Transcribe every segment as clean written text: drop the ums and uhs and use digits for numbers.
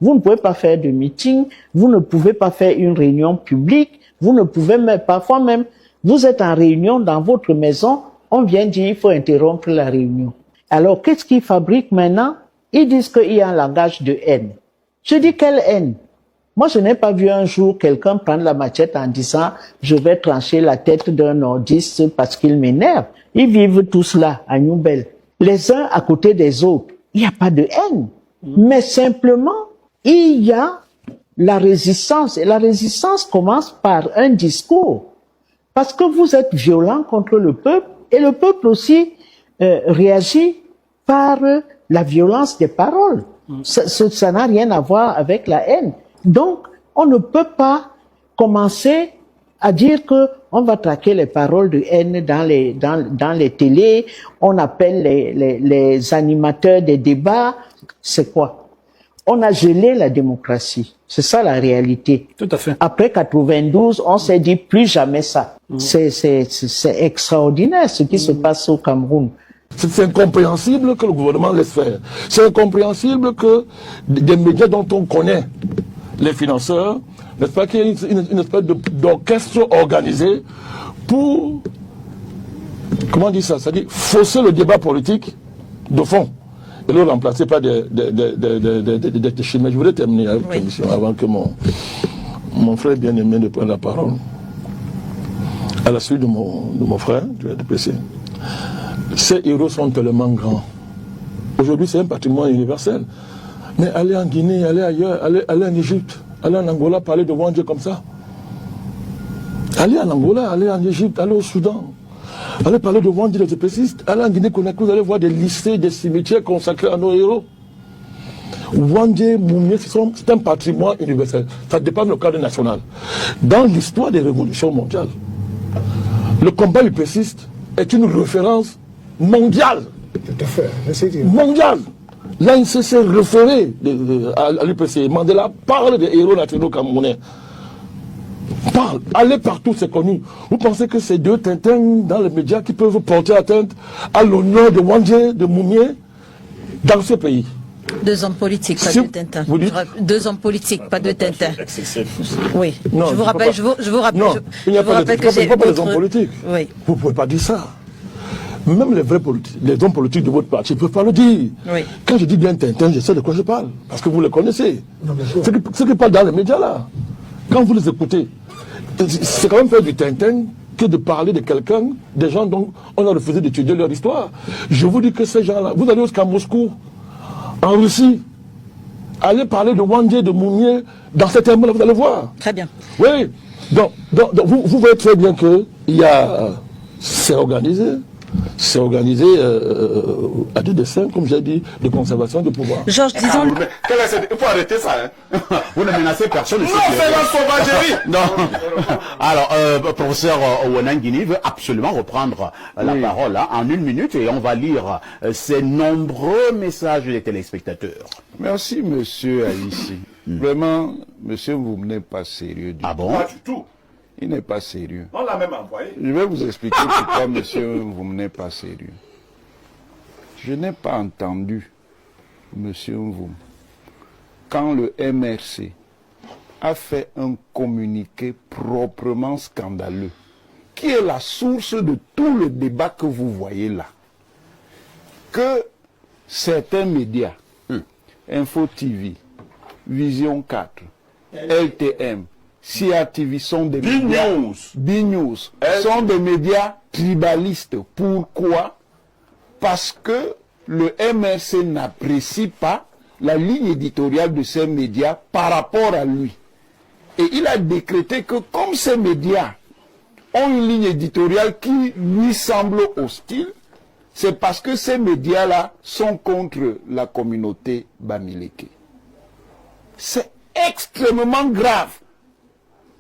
Vous ne pouvez pas faire de meeting, vous ne pouvez pas faire une réunion publique, vous ne pouvez même, parfois même, vous êtes en réunion dans votre maison, on vient dire il faut interrompre la réunion. Alors, qu'est-ce qu'ils fabriquent maintenant? Ils disent qu'il y a un langage de haine. Je dis quelle haine? Moi, je n'ai pas vu un jour quelqu'un prendre la machette en disant « je vais trancher la tête d'un nordiste parce qu'il m'énerve ». Ils vivent tous là, à Nouvelle. Les uns à côté des autres. Il n'y a pas de haine. Mais simplement, il y a la résistance. Et la résistance commence par un discours. Parce que vous êtes violent contre le peuple et le peuple aussi réagit par la violence des paroles. Ça n'a rien à voir avec la haine. Donc, on ne peut pas commencer à dire que on va traquer les paroles de haine dans les télés, on appelle les animateurs des débats. C'est quoi? On a gelé la démocratie. C'est ça la réalité. Tout à fait. Après 92, on s'est dit plus jamais ça. C'est extraordinaire ce qui se passe au Cameroun. C'est incompréhensible que le gouvernement laisse faire. C'est incompréhensible que des médias dont on connaît les financeurs, n'est-ce pas, qu'il y ait une espèce d'orchestre organisé pour, comment on dit ça, c'est-à-dire fausser le débat politique de fond et le remplacer par des chimères. Je voudrais terminer avec la question avant que mon frère bien-aimé ne prenne la parole. À la suite de mon frère, du RDPC. Ces héros sont tellement grands. Aujourd'hui, c'est un patrimoine universel. Mais aller en Guinée, aller ailleurs, aller en Égypte, aller en Angola, parler de Wandje comme ça. Aller en Angola, aller en Égypte, aller au Soudan. Aller parler de Wandje, des épécistes. Aller en Guinée-Conakry, vous allez voir des lycées, des cimetières consacrés à nos héros. Wandje, Moumie, c'est un patrimoine universel. Ça dépasse le cadre national. Dans l'histoire des révolutions mondiales, le combat épéciste est une référence mondiale. Tout à fait. Mondiale. L'ANC s'est référé à l'UPC. Mandela parle des héros nationaux camerounais. Parle. Allez partout, c'est connu. Vous pensez que ces deux Tintins dans les médias qui peuvent porter atteinte à l'honneur de Wandje, de Mounier, dans ce pays? Deux hommes politiques, pas deux Tintins. Deux hommes politiques, pas deux Tintins. Oui. Non, je vous rappelle non, il n'y a pas des hommes politiques. Oui. Vous ne pouvez pas dire ça. Même les vrais politiques, les hommes politiques de votre parti, ils ne peuvent pas le dire. Oui. Quand je dis bien Tintin, je sais de quoi je parle. Parce que vous les connaissez. Ceux qui parlent dans les médias là, quand vous les écoutez, c'est quand même faire du Tintin que de parler de quelqu'un, des gens dont on a refusé d'étudier leur histoire. Je vous dis que ces gens-là, vous allez jusqu'à Moscou, en Russie, allez parler de Wandje, de Mounier, dans ces termes-là, vous allez voir. Très bien. Oui. Donc vous voyez très bien que c'est organisé. C'est organisé à des dessins, comme j'ai dit, de conservation de pouvoir. Georges, disons... Il faut arrêter ça. Hein. Vous ne menacez personne. Non, c'est la sauvagerie. Non. Alors, professeur Ouenangini veut absolument reprendre la parole en 1 minute et on va lire ces nombreux messages des téléspectateurs. Merci, monsieur Aïssi. Vraiment, monsieur, vous n'êtes pas sérieux du tout. Ah bon? Pas du tout. Il n'est pas sérieux. On l'a même envoyé. Je vais vous expliquer pourquoi, monsieur, vous n'êtes pas sérieux. Je n'ai pas entendu, monsieur Mvoum, quand le MRC a fait un communiqué proprement scandaleux, qui est la source de tout le débat que vous voyez là, que certains médias, Info TV, Vision 4, LTM, CRTV sont des médias, B-News, sont des médias tribalistes. Pourquoi? Parce que le MRC n'apprécie pas la ligne éditoriale de ces médias par rapport à lui. Et il a décrété que comme ces médias ont une ligne éditoriale qui lui semble hostile, c'est parce que ces médias-là sont contre la communauté Bamileke. C'est extrêmement grave.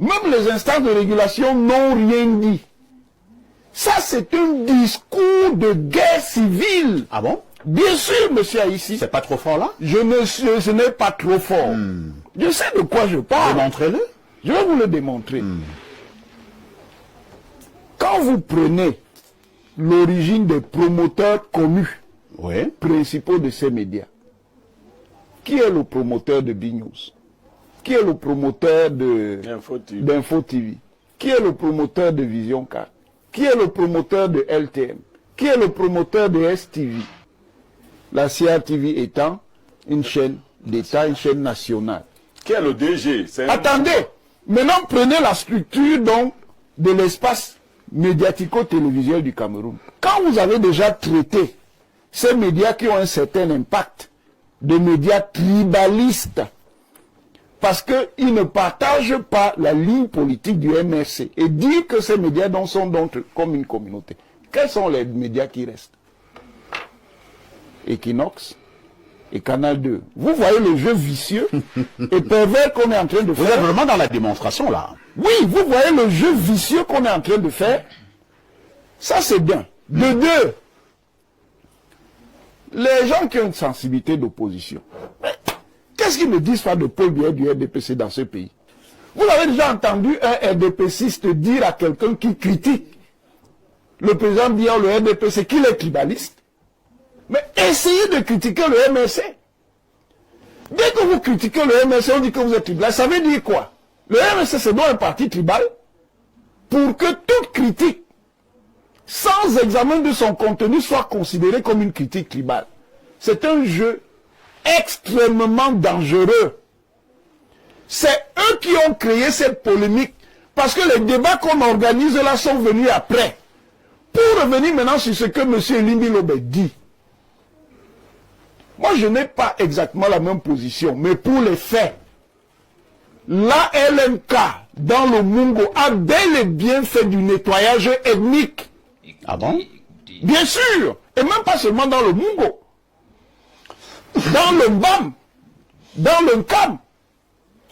Même les instances de régulation n'ont rien dit. Ça, c'est un discours de guerre civile. Ah bon? Bien sûr, monsieur Aïssi. C'est pas trop fort là? Ce n'est pas trop fort. Je sais de quoi je parle. Démontrez-le. Je vais vous le démontrer. Quand vous prenez l'origine des promoteurs connus, principaux de ces médias, qui est le promoteur de B-News? Qui est le promoteur d'Info TV? Qui est le promoteur de Vision 4? Qui est le promoteur de LTM? Qui est le promoteur de STV? La CRTV étant une chaîne d'État, une chaîne nationale. Qui est le DG? Attendez, maintenant prenez la structure donc de l'espace médiatico-télévisuel du Cameroun. Quand vous avez déjà traité ces médias qui ont un certain impact, de médias tribalistes, parce qu'ils ne partagent pas la ligne politique du MRC, et dire que ces médias sont donc comme une communauté. Quels sont les médias qui restent? Equinox et Canal 2. Vous voyez le jeu vicieux et pervers qu'on est en train de faire. Vous êtes vraiment dans la démonstration là. Oui, vous voyez le jeu vicieux qu'on est en train de faire. Ça c'est bien. De deux, les gens qui ont une sensibilité d'opposition, qu'est-ce qu'ils ne disent pas de Paul Biya du RDPC dans ce pays? Vous avez déjà entendu un RDPCiste dire à quelqu'un qui critique le président Biya ou le RDPC qu'il est tribaliste? Mais essayez de critiquer le MRC. Dès que vous critiquez le MRC, on dit que vous êtes tribal. Ça veut dire quoi? Le MRC, c'est donc un parti tribal pour que toute critique, sans examen de son contenu, soit considérée comme une critique tribale. C'est un jeu extrêmement dangereux. C'est eux qui ont créé cette polémique parce que les débats qu'on organise là sont venus après. Pour revenir maintenant sur ce que M. Elimbi Lobé dit, moi, je n'ai pas exactement la même position, mais pour les faits, la LNK dans le Mungo a bel et bien fait du nettoyage ethnique. Ah bon? Bien sûr, et même pas seulement dans le Mungo. Dans le BAM, dans le CAM.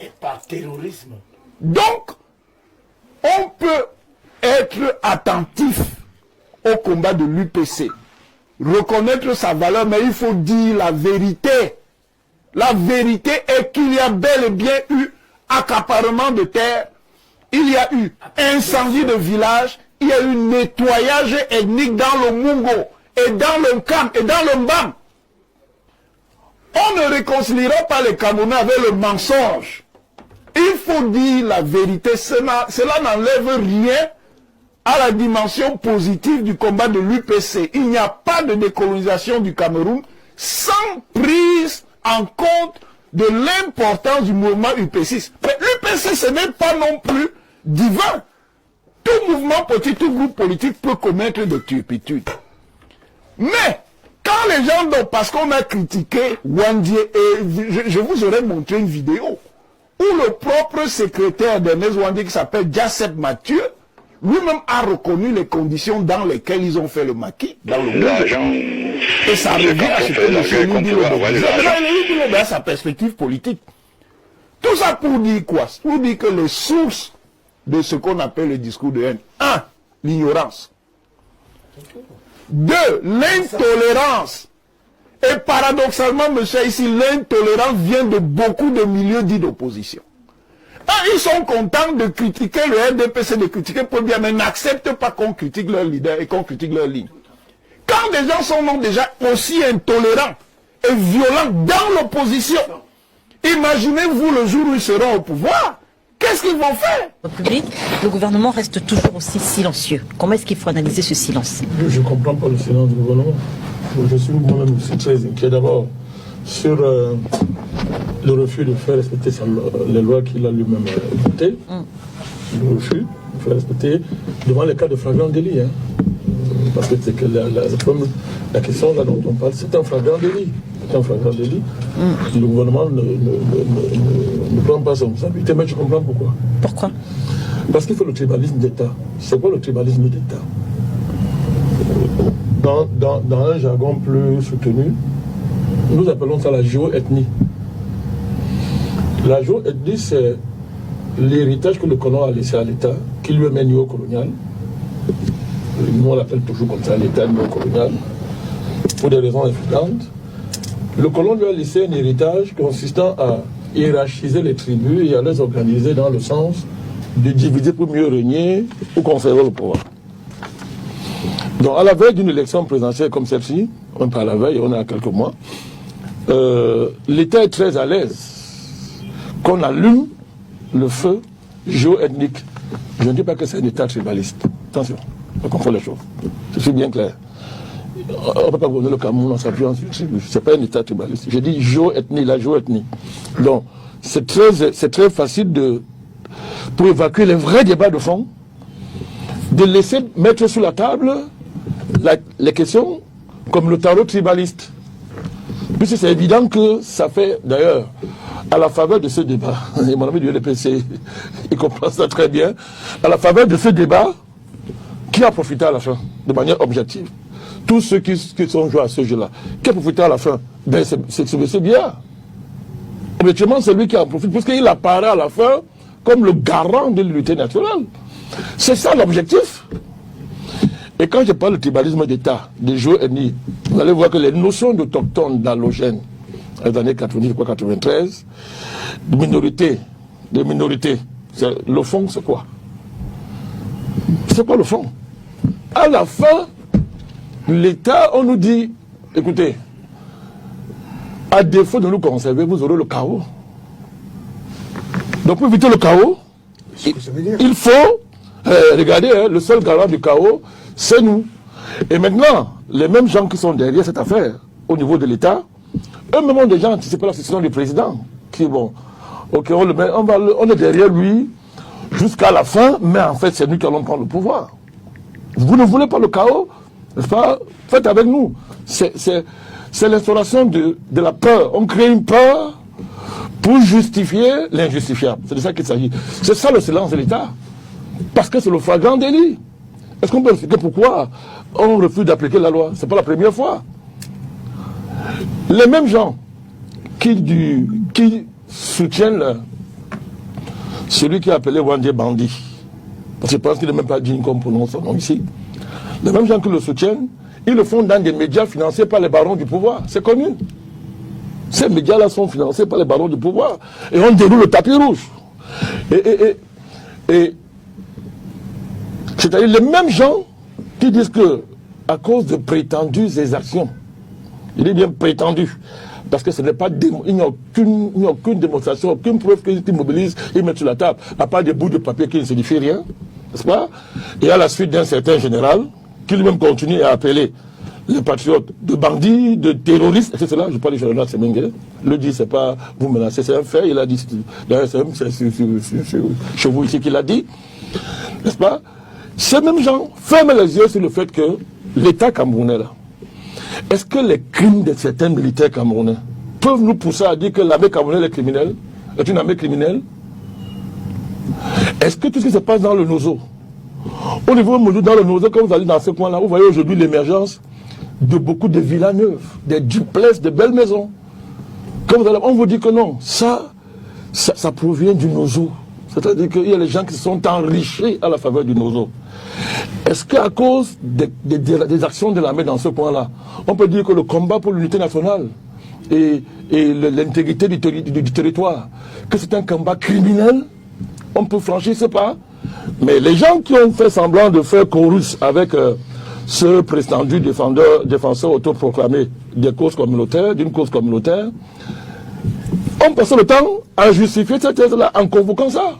Et par terrorisme. Donc, on peut être attentif au combat de l'UPC. Reconnaître sa valeur, mais il faut dire la vérité. La vérité est qu'il y a bel et bien eu accaparement de terre, il y a eu incendie de village, il y a eu nettoyage ethnique dans le Mungo, et dans le Camp, et dans le Mbam. On ne réconciliera pas les Camerounais avec le mensonge. Il faut dire la vérité, cela n'enlève rien à la dimension positive du combat de l'UPC. Il n'y a pas de décolonisation du Cameroun sans prise en compte de l'importance du mouvement UPC. Mais l'UPC, ce n'est pas non plus divin. Tout mouvement politique, tout groupe politique peut commettre de turpitudes. Mais, quand les gens, parce qu'on a critiqué Wandié, et je vous aurais montré une vidéo, où le propre secrétaire d'Ernest Wandié, qui s'appelle Jacep Mathieu, lui-même a reconnu les conditions dans lesquelles ils ont fait le maquis, dans le monde. Et ça revient à ce que sa perspective politique. Tout ça pour dire quoi? Pour dire que les sources de ce qu'on appelle le discours de haine. 1. L'ignorance. 2. L'intolérance. Et paradoxalement, monsieur, ici, l'intolérance vient de beaucoup de milieux dits d'opposition. Ils sont contents de critiquer le RDPC, de critiquer Paul Biya, mais n'acceptent pas qu'on critique leur leader et qu'on critique leur ligne. Quand des gens sont donc déjà aussi intolérants et violents dans l'opposition, imaginez-vous le jour où ils seront au pouvoir, qu'est-ce qu'ils vont faire? Au public, le gouvernement reste toujours aussi silencieux. Comment est-ce qu'il faut analyser ce silence? Je ne comprends pas le silence du gouvernement. Je suis moi-même aussi très inquiet d'abord sur le refus de faire respecter les lois qu'il a lui-même votées. Le refus de faire respecter devant les cas de flagrant délit. Hein. Parce que c'est que la question là dont on parle, c'est un flagrant délit. C'est un flagrant délit. Le gouvernement ne prend pas son responsabilité, mais je comprends pourquoi. Pourquoi? Parce qu'il faut le tribalisme d'État. C'est quoi le tribalisme d'État? Dans un jargon plus soutenu, nous appelons ça la géoethnie. La géoethnie, c'est l'héritage que le colon a laissé à l'État, qui lui est néocolonial. Nous, on l'appelle toujours comme ça, l'État néocolonial, pour des raisons évidentes. Le colon lui a laissé un héritage consistant à hiérarchiser les tribus et à les organiser dans le sens de diviser pour mieux régner ou conserver le pouvoir. Donc, à la veille d'une élection présidentielle comme celle-ci, on est à la veille, on est à quelques mois, l'État est très à l'aise qu'on allume le feu géoethnique. Je ne dis pas que c'est un État tribaliste. Attention, on confond les choses. Je suis bien clair. On ne peut pas gouverner le Cameroun en s'appuyant sur c'est pas un État tribaliste. J'ai dit géoethnie, la géoethnie. Donc, c'est très facile pour évacuer les vrais débats de fond, de laisser mettre sur la table les questions comme le tarot tribaliste. Puisque c'est évident que ça fait, d'ailleurs, à la faveur de ce débat, et mon ami du LPC, il comprend ça très bien, à la faveur de ce débat, qui a profité à la fin, de manière objective? Tous ceux qui sont joués à ce jeu-là, qui a profité à la fin? Ben, c'est M. Biya. Objectivement, c'est lui qui en profite, puisqu'il apparaît à la fin comme le garant de l'unité nationale. C'est ça l'objectif. Et quand je parle de tribalisme d'État, des jeux ethniques, vous allez voir que les notions d'autochtones d'allogènes, dans les années 90, 93, de minorités, le fond, c'est quoi? C'est quoi le fond? À la fin, l'État, on nous dit, écoutez, à défaut de nous conserver, vous aurez le chaos. Donc pour éviter le chaos, il faut, regardez, le seul garant du chaos, c'est nous. Et maintenant, les mêmes gens qui sont derrière cette affaire, au niveau de l'État, eux-mêmes ont déjà anticipé la succession du président, qui est bon, ok, on est derrière lui jusqu'à la fin, mais en fait, c'est nous qui allons prendre le pouvoir. Vous ne voulez pas le chaos, n'est-ce pas? Faites avec nous. C'est l'instauration de la peur. On crée une peur pour justifier l'injustifiable. C'est de ça qu'il s'agit. C'est ça le silence de l'État. Parce que c'est le flagrant délit. Est-ce qu'on peut expliquer pourquoi on refuse d'appliquer la loi? C'est pas la première fois. Les mêmes gens qui soutiennent celui qui a appelé Wandé bandit, parce que je pense qu'il n'est même pas digne qu'on prononce son nom ici, les mêmes gens qui le soutiennent, ils le font dans des médias financés par les barons du pouvoir. C'est connu. Ces médias-là sont financés par les barons du pouvoir. Et on déroule le tapis rouge. Et c'est-à-dire les mêmes gens qui disent que, à cause de prétendues exactions, il est bien prétendu, parce que ce n'est pas il n'y a aucune démonstration, aucune preuve qu'ils mobilisent, ils mettent sur la table, à part des bouts de papier qui ne signifient rien, n'est-ce pas? Et à la suite d'un certain général, qui lui-même continue à appeler les patriotes de bandits, de terroristes, et c'est cela, je parle du général Semengue, le dit, c'est pas vous menacez, c'est un fait, il a dit, d'ailleurs c'est chez vous ici qu'il a dit, n'est-ce pas? Ces mêmes gens ferment les yeux sur le fait que l'État camerounais, là, est-ce que les crimes de certains militaires camerounais peuvent nous pousser à dire que l'armée camerounaise est criminelle, est une armée criminelle? Est-ce que tout ce qui se passe dans le Nozo, au niveau dans le Nozo, quand vous allez dans ce coin-là, vous voyez aujourd'hui l'émergence de beaucoup de villas neuves, des duplex, de belles maisons. Quand vous allez, on vous dit que non, ça provient du Nozo. C'est-à-dire qu'il y a les gens qui se sont enrichis à la faveur du Nozo. Est-ce qu'à cause des actions de l'armée dans ce point-là, on peut dire que le combat pour l'unité nationale et l'intégrité du territoire, que c'est un combat criminel? On peut franchir ce pas. Mais les gens qui ont fait semblant de faire chorus avec ce prétendu défenseur autoproclamé d'une cause communautaire, on passe le temps à justifier cette thèse-là en convoquant ça.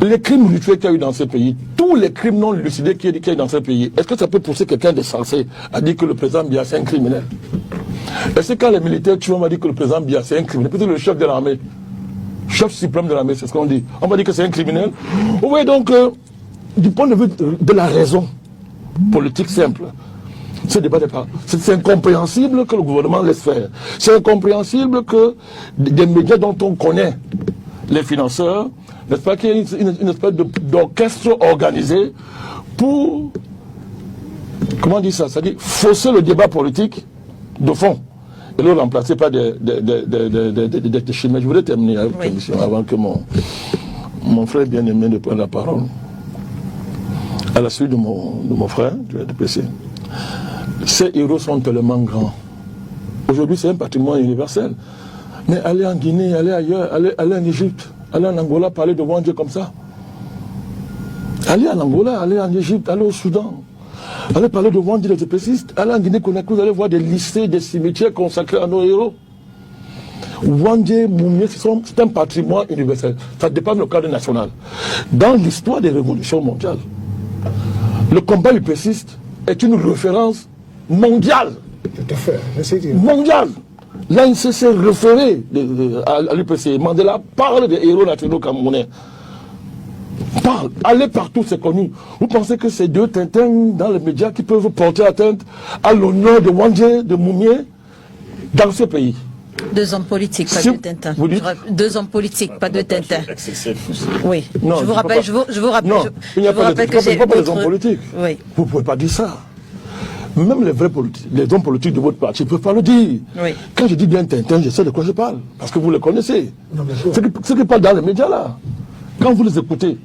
Les crimes rituels qu'il y a eu dans ce pays, tous les crimes non lucidés qu'il y a eu dans ce pays, est-ce que ça peut pousser quelqu'un de sensé à dire que le président Biya c'est un criminel? Est-ce que quand les militaires tuent, on va dire que le président Biya c'est un criminel? Peut-être le chef de l'armée, chef suprême de l'armée, c'est ce qu'on dit. On va dire que c'est un criminel. Vous voyez donc, du point de vue de la raison politique simple, ce débat n'est pas. C'est incompréhensible que le gouvernement laisse faire. C'est incompréhensible que des médias dont on connaît les financeurs, n'est-ce pas, qu'il y ait une espèce d'orchestre organisé pour, comment on dit ça, c'est-à-dire fausser le débat politique de fond et le remplacer par des chimères. Je voudrais terminer avec l'émission avant que mon frère bien-aimé ne prenne la parole. À la suite de mon frère, du RDPC. Ces héros sont tellement grands. Aujourd'hui, c'est un patrimoine universel. Mais aller en Guinée, aller ailleurs, aller en Égypte, aller en Angola, parler devant Dieu comme ça. Aller en Angola, aller en Égypte, aller au Soudan. Allez parler de Wandji, des épaissistes. Allez en Guinée-Conakry, vous allez voir des lycées, des cimetières consacrés à nos héros. Wandji, Moumie, c'est un patrimoine universel. Ça dépasse le cadre national. Dans l'histoire des révolutions mondiales, le combat upéciste est une référence mondiale. Tout à fait. Mondiale. L'ANC s'est référé à l'UPC. Mandela parle des héros nationaux camerounais. Parle. Allez partout, c'est connu. Vous pensez que c'est deux Tintins dans les médias qui peuvent porter atteinte à l'honneur de Wandji, de Moumie, dans ce pays? Deux hommes politiques, pas Si- de Tintin. vous dites- Deux hommes politiques, pas de Tintin. Oui. Non, je vous rappelle, je vous rappelle. Non, il n'y a pas de que j'ai pas des d'autres- hommes politiques. Oui. Vous ne pouvez pas dire ça. Même les vrais politiques, les hommes politiques de votre parti ne peuvent pas le dire. Oui. Quand je dis bien Tintin, je sais de quoi je parle. Parce que vous le connaissez. Ceux qui parlent dans les médias là, quand vous les écoutez,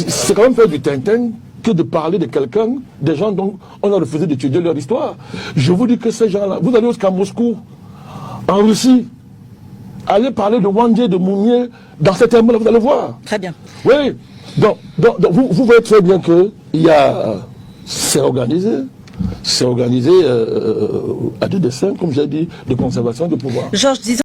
c'est quand même faire du Tintin que de parler de quelqu'un, des gens dont on a refusé d'étudier leur histoire. Je vous dis que ces gens-là, vous allez jusqu'à Moscou, en Russie, allez parler de Wandji, de Moumie, dans ces termes-là, vous allez voir. Très bien. Oui, donc vous voyez très bien que c'est organisé à des dessins, comme j'ai dit, de conservation de pouvoir. Georges, disons